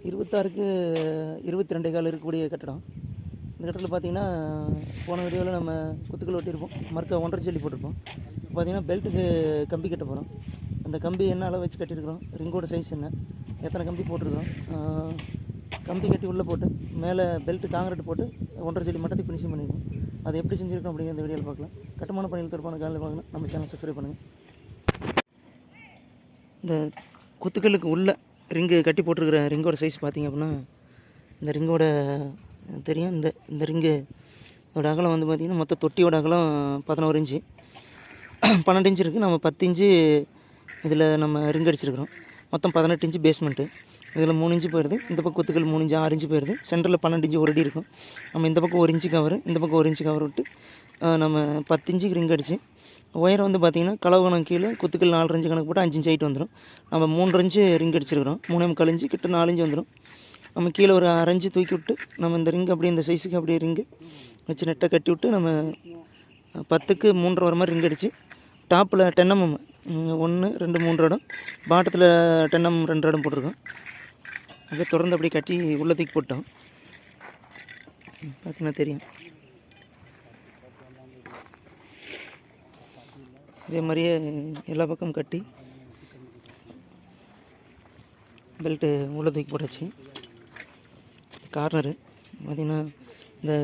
26க்கு 22 கால் இருக்கக்கூடிய கட்டடம். இந்த கட்டடத்தில் பார்த்திங்கன்னா போன வீடியோவில் நம்ம குத்துக்கள் ஒட்டியிருப்போம், மறுக்க 1.5 ஜல்லி போட்டிருப்போம். பார்த்திங்கன்னா பெல்ட்டுக்கு கம்பி கட்ட போகிறோம். அந்த கம்பி என்ன அளவு வச்சு கட்டியிருக்கிறோம், ரிங்கோட சைஸ் என்ன, எத்தனை கம்பி போட்டிருக்கிறோம், கம்பி கட்டி உள்ளே போட்டு மேலே பெல்ட்டு காங்கிரீட் போட்டு 1.5 ஜல்லி மட்டத்தை ஃபினிஷிங் பண்ணியிருக்கோம். அதை எப்படி செஞ்சுருக்கோம் அப்படிங்கிற இந்த வீடியோவில் பார்க்கலாம். கட்டுமான பணியில் தொடர்பான காலையில் பார்க்கலாம். நம்ம சேனல் சப்ஸ்கிரைப் பண்ணுங்கள். இந்த குத்துக்களுக்கு உள்ள ரிங்கு கட்டி போட்டிருக்கிற ரிங்கோட சைஸ் பார்த்திங்க அப்படின்னா, இந்த ரிங்கோட தெரியும், இந்த ரிங்கோட அகலம் வந்து பார்த்திங்கன்னா மொத்த தொட்டியோட அகலம் 11 இன்ச்சு, 12 இன்ச்சு இருக்குது. நம்ம 10 இன்ச்சு இதில் நம்ம ரிங் அடிச்சிருக்கிறோம். மொத்தம் 18 இன்ச்சு பேஸ்மெண்ட்டு. இதில் 3 இன்ச்சு போயிடுது, இந்த பக்கம் குத்துக்கள் 3 இன்ச்சு 6 இன்ச்சு போயிடுது. சென்டரில் 12 இன்ச்சு ஒரு அடி இருக்கும். நம்ம இந்த பக்கம் 1 இன்ச்சு கவர், இந்த பக்கம் 1 இன்ச்சு கவர் விட்டு நம்ம 10 இன்ச்சுக்கு ரிங் அடித்து, ஒயரம் வந்து பார்த்திங்கன்னா கலவகணம் கீழே குத்துக்கள் 4 இன்ச்சு கணக்கு போட்டு 5 இன்ச்சு ஹைட் வந்துடும். நம்ம 3 இன்ச்சு ரிங் அடிச்சிருக்கிறோம், 3.25 இன்ச்சு கிட்ட 4 இன்ச்சு வந்துடும். நம்ம கீழே ஒரு 6 இன்ச்சு தூக்கி விட்டு நம்ம இந்த ரிங்கு அப்படியே இந்த சைஸுக்கு அப்படியே ரிங்கு வச்சு நெட்டை கட்டி விட்டு நம்ம 10க்கு 3.5 வர மாதிரி ரிங் அடித்து, டாப்பில் 10 mm 1 2 3 இடம், பாட்டத்தில் 10 mm 2 இடம் போட்டிருக்கோம். அப்படியே தொடர்ந்து அப்படியே கட்டி உள்ளே தூக்கி போட்டோம். பார்த்தீங்கன்னா தெரியும். இதே மாதிரியே எல்லா பக்கம் கட்டி பெல்ட்டு உள்ளே தூக்கி போட்டாச்சு. கார்னரு பார்த்திங்கன்னா இந்த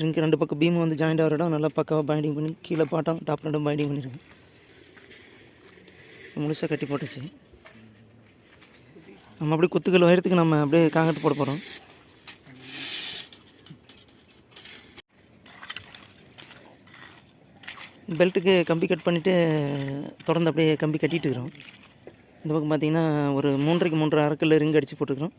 ரிங்கு 2 பக்கம் பீமு வந்து ஜாயிண்ட் ஆகிற இடம் நல்லா பக்காவாக பைண்டிங் பண்ணி, கீழே பாட்டம் டாப் 2 பைண்டிங் பண்ணியிருக்கு. முழுசாக கட்டி போட்டாச்சு. நம்ம அப்படியே குத்துக்கள் உயரத்துக்கு நம்ம அப்படியே காங்கிரீட் போட போகிறோம். பெல்ட்டுக்கு கம்பி கட் பண்ணிவிட்டு தொடர்ந்து அப்படியே கம்பி கட்டிகிட்டு இருக்கிறோம். இந்த பக்கம் பார்த்திங்கன்னா ஒரு 3.5க்கு 3 அரைக்கல் ரிங் அடித்து போட்டுக்கிறோம்.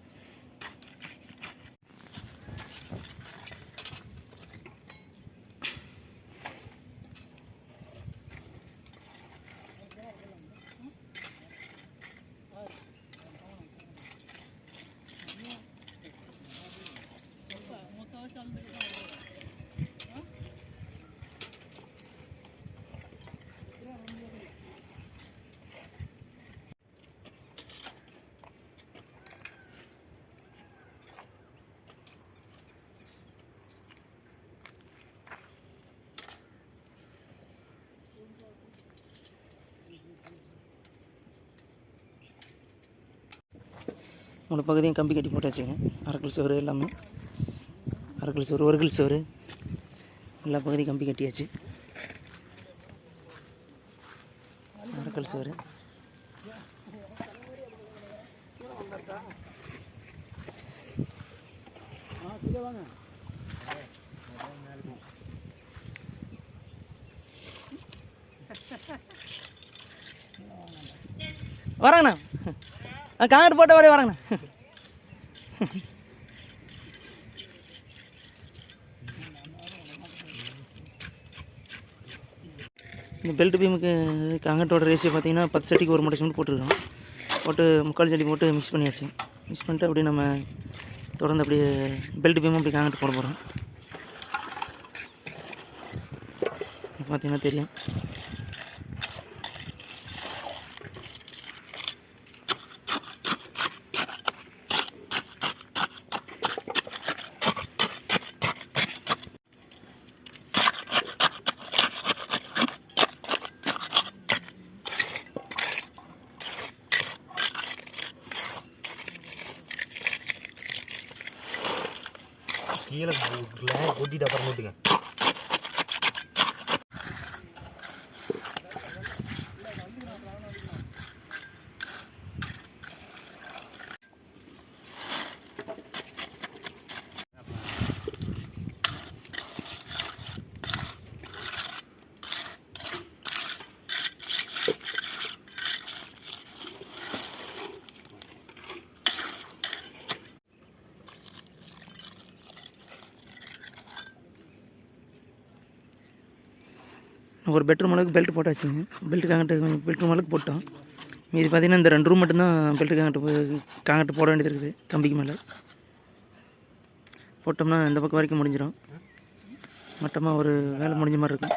மூணு பகுதியும் கம்பி கட்டி போட்டாச்சுங்க. அரைக்கல் சுவர் எல்லாமே, அரைக்கல் சுவர், ஒருகல் சுவர், எல்லா பகுதியும் கம்பி கட்டியாச்சு. அரைக்கல் சுவர், வராங்கண்ணா, காங்கிரீட் போட்ட வரையும் வராங்கண்ணா. இந்த பெல்ட் பீமுக்கு காங்கிரீட்டோட ரேஷியோ பார்த்திங்கன்னா 10 சட்டிக்கு 1 மூட்டை சிமெண்ட் போட்டுருக்கோம். போட்டு 3/4 ஜல்லி போட்டு மிக்ஸ் பண்ணியாச்சு. மிக்ஸ் பண்ணிட்டு அப்படியே நம்ம தொடர்ந்து அப்படியே பெல்ட் பீமும் அப்படி காங்கிரீட் போட போகிறோம். பார்த்திங்கன்னா தெரியும். கீழே கொட்டிட்டு அப்புறம் ஊற்றுங்க. ஒரு பெட்ரூம் அளவுக்கு பெல்ட் போட்டாச்சுங்க. பெல்ட் காங்கிட்டு பெட்ரூம் அளவுக்கு போட்டோம். மீதி பார்த்திங்கன்னா இந்த 2 ரூம் மட்டும்தான் பெல்ட்டு காங்கிட்டு போட வேண்டியது இருக்குது. கம்பிக்கு மேலே போட்டோம்னா இந்த பக்கம் வரைக்கும் முடிஞ்சிடும். மொத்தமாக ஒரு வேலை முடிஞ்ச மாதிரி இருக்கும்.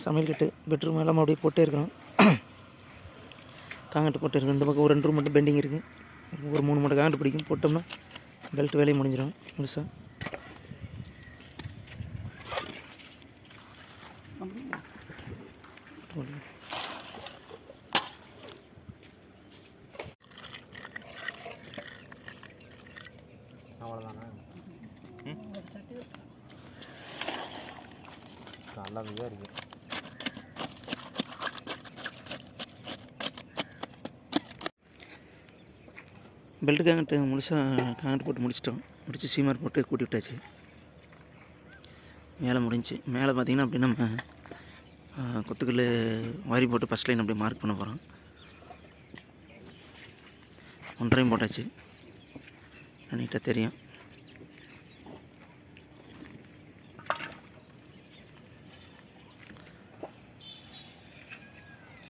சமையல் கட்டு பெட்ரூம் எல்லாம் அப்படியே போட்டே இருக்கிறோம். காங்கிட்டு போட்டு இருக்குது. இந்த பக்கம் ஒரு 2 ரூம் மட்டும் பெண்டிங் இருக்குது. ஒரு 3 மட்டும் காங்கிட்டு பிடிக்கும். போட்டோம்னா பெல்ட் வேலையை முடிஞ்சிடும் முழுசாக. அவ்வளோதானே. நல்லா இதாக இருக்குது. பெல்ட் காங்கிட்டு முழுசாக காங்கிட்டு போட்டு முடிச்சிட்டோம். முடித்து சீமார் போட்டு கூட்டி விட்டாச்சு. மேலே முடிஞ்சு மேலே பார்த்திங்கன்னா அப்படி நம்ம கொத்துக்கல் வாரி போட்டு ஃபஸ்ட் லைன் அப்படியே மார்க் பண்ண போகிறோம். 1.5 போட்டாச்சு. நீட்டாக தெரியும்.